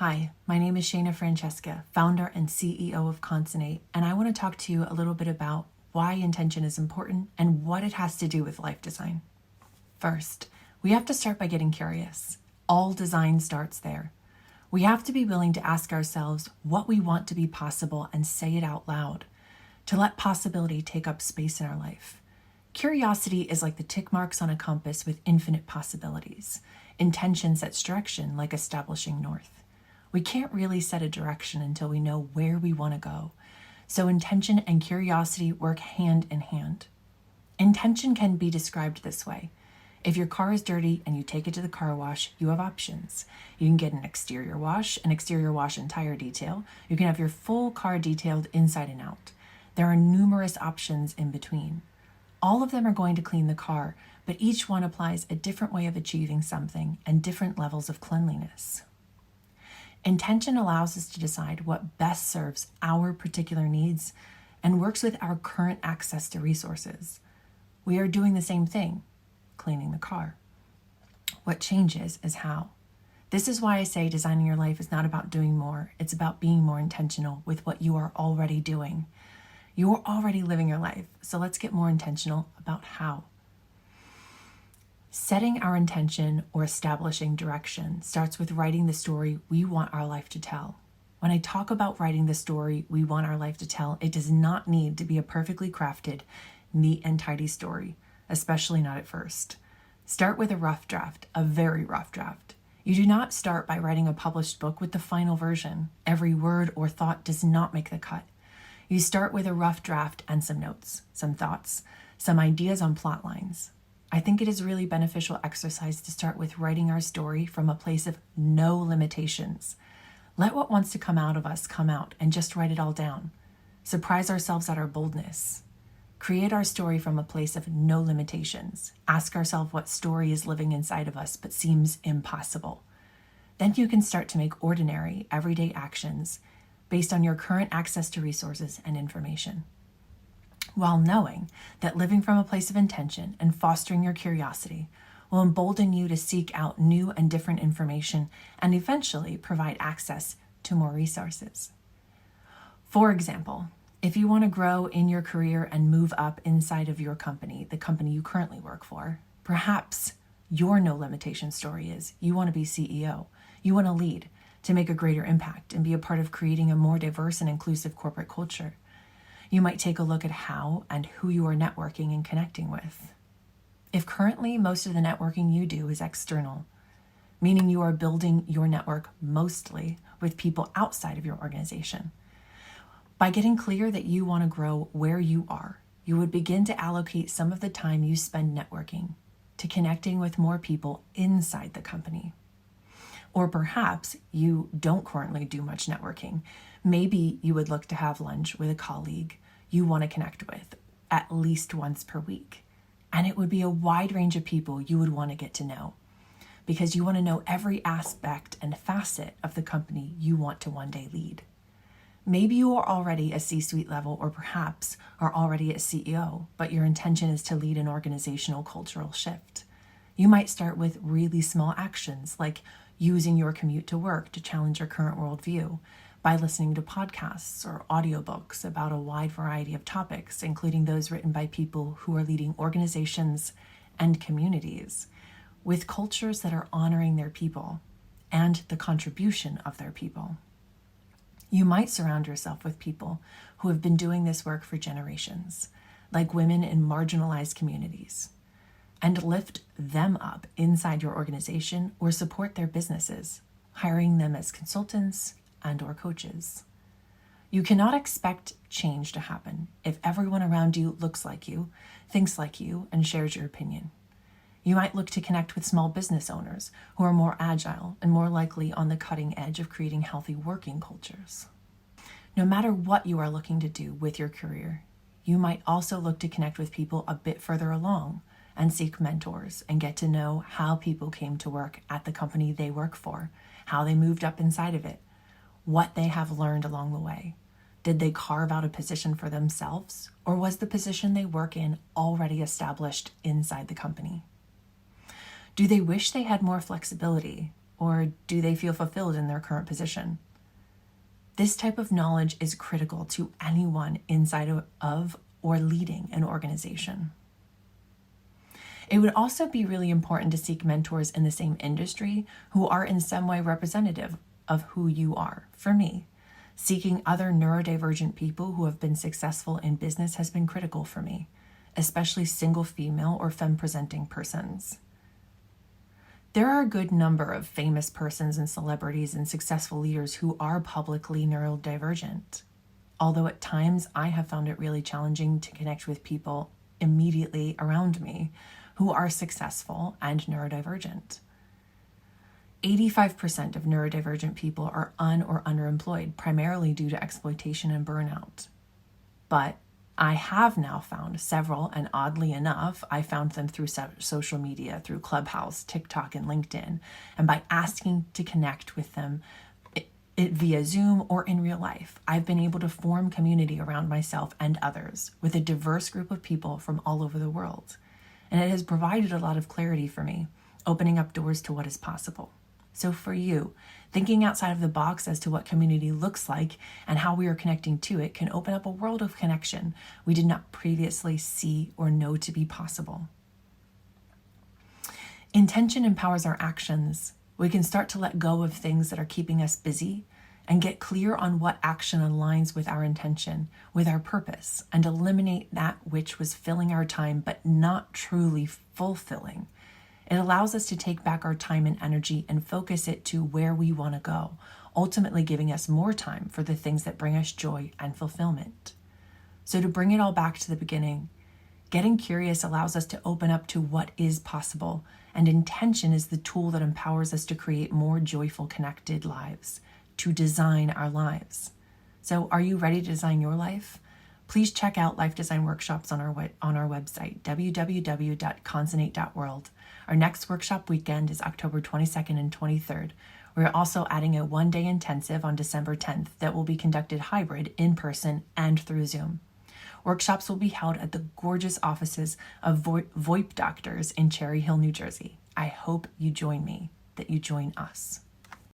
Hi, my name is Shana Francesca, founder and CEO of Consonate, and I want to talk to you a little bit about why intention is important and what it has to do with life design. First, we have to start by getting curious. All design starts there. We have to be willing to ask ourselves what we want to be possible and say it out loud, to let possibility take up space in our life. Curiosity is like the tick marks on a compass with infinite possibilities. Intention sets direction, like establishing north. We can't really set a direction until we know where we want to go. So intention and curiosity work hand in hand. Intention can be described this way. If your car is dirty and you take it to the car wash, you have options. You can get an exterior wash entire detail. You can have your full car detailed inside and out. There are numerous options in between. All of them are going to clean the car, but each one applies a different way of achieving something and different levels of cleanliness. Intention allows us to decide what best serves our particular needs and works with our current access to resources. We are doing the same thing, cleaning the car. What changes is how. This is why I say designing your life is not about doing more. It's about being more intentional with what you are already doing. You are already living your life, so let's get more intentional about how. Setting our intention or establishing direction starts with writing the story we want our life to tell. When I talk about writing the story we want our life to tell, it does not need to be a perfectly crafted, neat and tidy story, especially not at first. Start with a rough draft, a very rough draft. You do not start by writing a published book with the final version. Every word or thought does not make the cut. You start with a rough draft and some notes, some thoughts, some ideas on plot lines. I think it is really beneficial exercise to start with writing our story from a place of no limitations. Let what wants to come out of us come out and just write it all down. Surprise ourselves at our boldness. Create our story from a place of no limitations. Ask ourselves what story is living inside of us but seems impossible. Then you can start to make ordinary, everyday actions based on your current access to resources and information, while knowing that living from a place of intention and fostering your curiosity will embolden you to seek out new and different information and eventually provide access to more resources. For example, if you want to grow in your career and move up inside of your company, the company you currently work for, perhaps your no limitation story is you want to be CEO. You want to lead to make a greater impact and be a part of creating a more diverse and inclusive corporate culture. You might take a look at how and who you are networking and connecting with. If currently most of the networking you do is external, meaning you are building your network mostly with people outside of your organization, by getting clear that you want to grow where you are, you would begin to allocate some of the time you spend networking to connecting with more people inside the company. Or perhaps you don't currently do much networking. Maybe you would look to have lunch with a colleague you want to connect with at least once per week. And it would be a wide range of people you would want to get to know because you want to know every aspect and facet of the company you want to one day lead. Maybe you are already a C-suite level or perhaps are already a CEO, but your intention is to lead an organizational cultural shift. You might start with really small actions like using your commute to work to challenge your current worldview by listening to podcasts or audiobooks about a wide variety of topics, including those written by people who are leading organizations and communities with cultures that are honoring their people and the contribution of their people. You might surround yourself with people who have been doing this work for generations, like women in marginalized communities, and lift them up inside your organization or support their businesses, hiring them as consultants and or coaches. You cannot expect change to happen if everyone around you looks like you, thinks like you, and shares your opinion. You might look to connect with small business owners who are more agile and more likely on the cutting edge of creating healthy working cultures. No matter what you are looking to do with your career, you might also look to connect with people a bit further along and seek mentors and get to know how people came to work at the company they work for, how they moved up inside of it, what they have learned along the way. Did they carve out a position for themselves, or was the position they work in already established inside the company? Do they wish they had more flexibility, Or do they feel fulfilled in their current position? This type of knowledge is critical to anyone inside of or leading an organization. It would also be really important to seek mentors in the same industry who are in some way representative of who you are. For me, seeking other neurodivergent people who have been successful in business has been critical for me, especially single female or femme-presenting persons. There are a good number of famous persons and celebrities and successful leaders who are publicly neurodivergent, although at times I have found it really challenging to connect with people immediately around me who are successful and neurodivergent. 85% of neurodivergent people are or underemployed, primarily due to exploitation and burnout. But I have now found several, and oddly enough, I found them through social media, through Clubhouse, TikTok, and LinkedIn. And by asking to connect with them via Zoom or in real life, I've been able to form community around myself and others with a diverse group of people from all over the world. And it has provided a lot of clarity for me, opening up doors to what is possible. So for you, thinking outside of the box as to what community looks like and how we are connecting to it can open up a world of connection we did not previously see or know to be possible. Intention empowers our actions. We can start to let go of things that are keeping us busy and get clear on what action aligns with our intention, with our purpose, and eliminate that which was filling our time but not truly fulfilling. It allows us to take back our time and energy and focus it to where we want to go, ultimately giving us more time for the things that bring us joy and fulfillment. So to bring it all back to the beginning, getting curious allows us to open up to what is possible, and intention is the tool that empowers us to create more joyful, connected lives, to design our lives. So are you ready to design your life? Please check out Life Design Workshops on our website, www.consonate.world. Our next workshop weekend is October 22nd and 23rd. We're also adding a one-day intensive on December 10th that will be conducted hybrid, in person, and through Zoom. Workshops will be held at the gorgeous offices of VoIP Doctors in Cherry Hill, New Jersey. I hope you join me, that you join us.